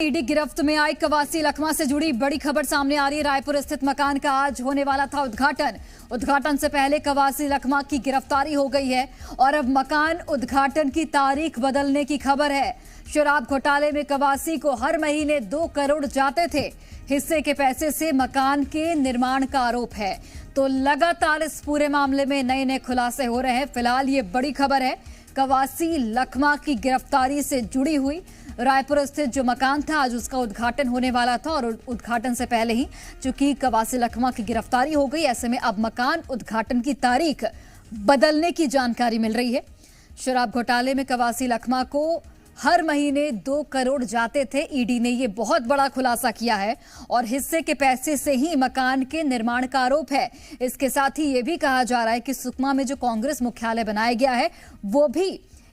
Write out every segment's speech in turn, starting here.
ED गिरफ्त में आई कवासी लखमा से जुड़ी बड़ी खबर सामने आ रही है। रायपुर स्थित मकान का आज होने वाला था उद्घाटन से पहले कवासी लखमा की गिरफ्तारी हो गई है और अब मकान उद्घाटन की तारीख बदलने की खबर है। शराब घोटाले में कवासी को हर महीने 2 करोड़ जाते थे। हिस्से के पैसे से मकान के निर्माण का आरोप है। तो लगातार इस पूरे मामले में नए नए खुलासे हो रहे हैं। फिलहाल ये बड़ी खबर है कवासी लखमा की गिरफ्तारी से जुड़ी हुई। रायपुर स्थित जो मकान था आज उसका उद्घाटन होने वाला था और उद्घाटन से पहले ही चूंकि कवासी लखमा की गिरफ्तारी हो गई, ऐसे में अब मकान उद्घाटन की तारीख बदलने की जानकारी मिल रही है। शराब घोटाले में कवासी लखमा को हर महीने 2 करोड़ जाते थे। ईडी ने ये बहुत बड़ा खुलासा किया है और हिस्से के पैसे से ही मकान के निर्माण का आरोप है। इसके साथ ही ये भी कहा जा रहा है कि सुकमा में जो कांग्रेस मुख्यालय बनाया गया है वो भी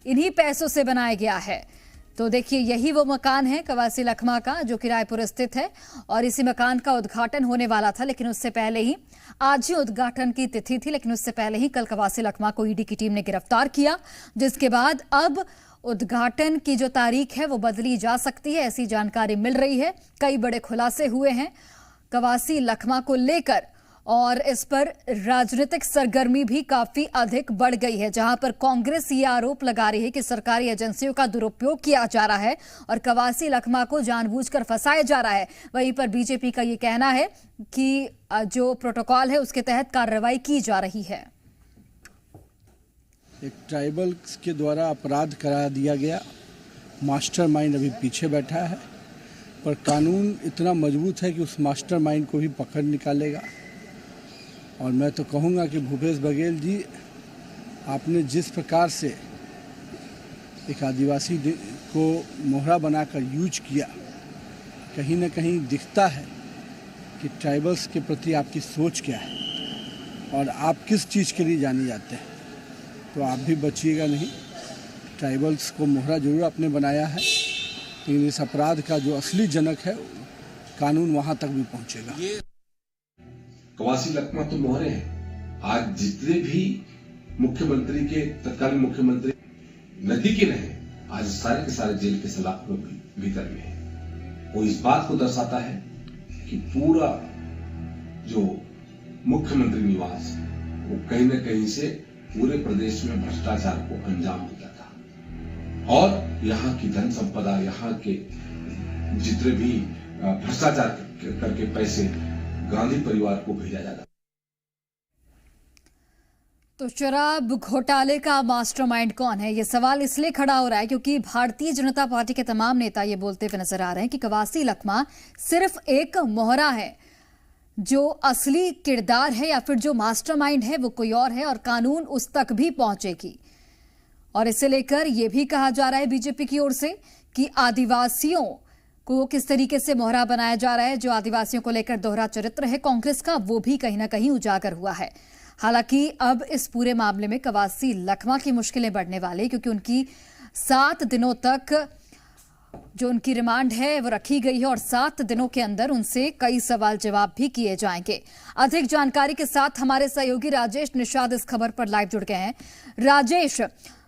इन्हीं पैसों से बनाया गया है। तो देखिए यही वो मकान है कवासी लखमा का जो कि रायपुर स्थित है और इसी मकान का उद्घाटन होने वाला था, लेकिन उससे पहले ही आज ही उद्घाटन की तिथि थी, लेकिन उससे पहले ही कल कवासी लखमा को ईडी की टीम ने गिरफ्तार किया, जिसके बाद अब उद्घाटन की जो तारीख है वो बदली जा सकती है, ऐसी जानकारी मिल रही है। कई बड़े खुलासे हुए हैं कवासी लखमा को लेकर और इस पर राजनीतिक सरगर्मी भी काफी अधिक बढ़ गई है, जहां पर कांग्रेस ये आरोप लगा रही है कि सरकारी एजेंसियों का दुरुपयोग किया जा रहा है और कवासी लखमा को जानबूझकर फंसाया जा रहा है। वहीं पर बीजेपी का ये कहना है कि जो प्रोटोकॉल है उसके तहत कार्रवाई की जा रही है। एक ट्राइबल के द्वारा अपराध करा दिया गया, मास्टरमाइंड अभी पीछे बैठा है, पर कानून इतना मजबूत है कि उस मास्टरमाइंड को भी पकड़ निकालेगा। और मैं तो कहूँगा कि भूपेश बघेल जी, आपने जिस प्रकार से एक आदिवासी को मोहरा बनाकर यूज किया, कहीं ना कहीं दिखता है कि ट्राइबल्स के प्रति आपकी सोच क्या है और आप किस चीज़ के लिए जाने जाते हैं। तो आप भी बचिएगा नहीं। ट्राइबल्स को मोहरा जरूर आपने बनाया है, लेकिन इस अपराध का जो असली जनक है कानून वहाँ तक भी पहुँचेगा। कवासी लखमा तो मोहरे हैं। आज जितने भी मुख्यमंत्री के तत्कालीन मुख्यमंत्री नदी के रहे, आज सारे के सारे जेल के सलाख में भीतर में है। वो इस बात को दर्शाता है कि पूरा जो मुख्यमंत्री निवास वो कहीं न कहीं से पूरे प्रदेश में भ्रष्टाचार को अंजाम देता था और यहाँ की धन संपदा, यहाँ के जितने भी भ्रष्टाचार करके पैसे गांधी परिवार को भेजा जाता। तो शराब घोटाले का मास्टरमाइंड कौन है, ये सवाल इसलिए खड़ा हो रहा है क्योंकि भारतीय जनता पार्टी के तमाम नेता ये बोलते हुए नजर आ रहे हैं कि कवासी लखमा सिर्फ एक मोहरा है, जो असली किरदार है या फिर जो मास्टरमाइंड है वो कोई और है और कानून उस तक भी पहुंचेगी। और इसे लेकर यह भी कहा जा रहा है बीजेपी की ओर से कि आदिवासियों को किस तरीके से मोहरा बनाया जा रहा है, जो आदिवासियों को लेकर दोहरा चरित्र है कांग्रेस का, वो भी कहीं ना कहीं उजागर हुआ है। हालांकि अब इस पूरे मामले में कवासी लखमा की मुश्किलें बढ़ने वाली, क्योंकि उनकी 7 दिनों तक जो उनकी रिमांड है वो रखी गई है और 7 दिनों के अंदर उनसे कई सवाल जवाब भी किए जाएंगे। अधिक जानकारी के साथ हमारे सहयोगी राजेश निषाद इस खबर पर लाइव जुड़ गए हैं। राजेश,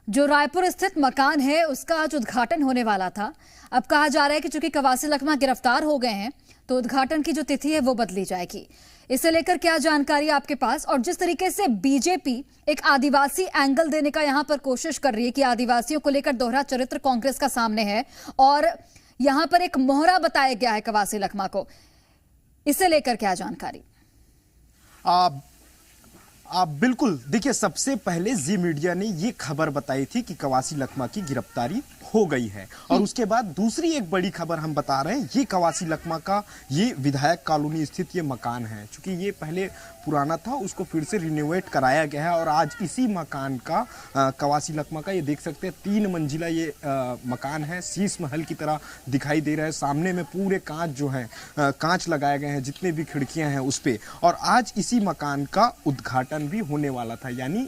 जो रायपुर स्थित मकान है उसका आज उद्घाटन होने वाला था, अब कहा जा रहा है कि चूंकि कवासी लखमा गिरफ्तार हो गए हैं तो उद्घाटन की जो तिथि है वो बदली जाएगी। इसे लेकर क्या जानकारी आपके पास? और जिस तरीके से बीजेपी एक आदिवासी एंगल देने का यहां पर कोशिश कर रही है कि आदिवासियों को लेकर दोहरा चरित्र कांग्रेस का सामने है और यहां पर एक मोहरा बताया गया है कवासी लखमा को, इसे लेकर क्या जानकारी? आप बिल्कुल देखिए, सबसे पहले जी मीडिया ने ये खबर बताई थी कि कवासी लखमा की गिरफ्तारी हो गई है और उसके बाद दूसरी एक बड़ी खबर हम बता रहे हैं, ये कवासी लखमा का ये विधायक कॉलोनी स्थित ये मकान है। चूंकि ये पहले पुराना था, उसको फिर से रिनोवेट कराया गया है और आज इसी मकान का कवासी लखमा का ये देख सकते हैं 3 मंजिला ये मकान है, शीश महल की तरह दिखाई दे रहा है। सामने में पूरे कांच जो है कांच लगाए गए हैं, जितने भी खिड़कियां हैं उस पे, और आज इसी मकान का उद्घाटन भी होने वाला था, यानी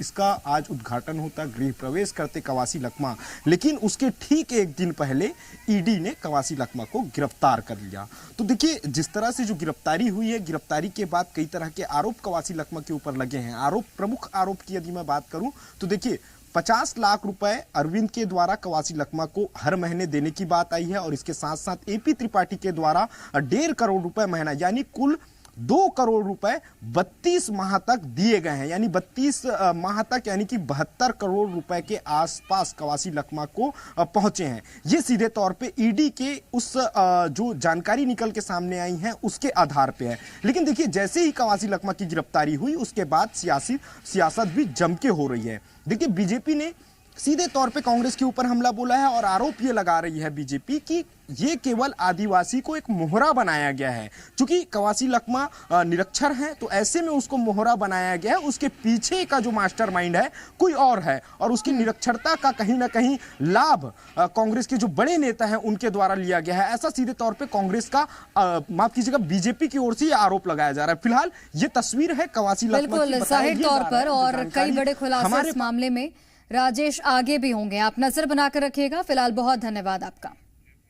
इसका आज उद्घाटन होता, गृह प्रवेश करते कवासी लखमा। लेकिन उसके ठीक एक दिन पहले ईडी ने कवासी लखमा को गिरफ्तार कर लिया। तो देखिए, जिस तरह से जो गिरफ्तारी हुई है, गिरफ्तारी के बाद कई तरह के आरोप कवासी लखमा के ऊपर लगे हैं। प्रमुख आरोप की यदि मैं बात करूं तो देखिए, 50 लाख रुपए अरविंद के द्वारा कवासी लखमा को हर महीने देने की बात आई है और इसके साथ साथ एपी त्रिपाठी के द्वारा 1.5 करोड़ रुपए महीना यानी कुल 2 करोड़ रुपए 32 माह तक दिए गए हैं। यानी 32 माह तक यानी कि 72 करोड़ रुपए के आसपास कवासी लखमा को पहुंचे हैं। ये सीधे तौर पे ईडी के उस जो जानकारी निकल के सामने आई है उसके आधार पे है। लेकिन देखिए जैसे ही कवासी लखमा की गिरफ्तारी हुई उसके बाद सियासत भी जम के हो रही है। देखिए बीजेपी ने सीधे तौर पे कांग्रेस के ऊपर हमला बोला है और आरोप ये लगा रही है बीजेपी कि ये केवल आदिवासी को एक मोहरा बनाया गया है। चूंकि कवासी लखमा निरक्षर है तो ऐसे में उसको मोहरा बनाया गया है। उसके पीछे का जो मास्टरमाइंड है कोई और है और उसकी निरक्षरता का कहीं ना कहीं लाभ कांग्रेस के जो बड़े नेता हैं उनके द्वारा लिया गया है। ऐसा सीधे तौर पे कांग्रेस का माफ कीजिएगा बीजेपी की ओर से ये आरोप लगाया जा रहा है। फिलहाल ये तस्वीर है कवासी लखमा की जाहिर तौर पर और कई बड़े खुलासे इस मामले में राजेश आगे भी होंगे। आप नजर बनाकर रखिएगा। फिलहाल बहुत धन्यवाद आपका।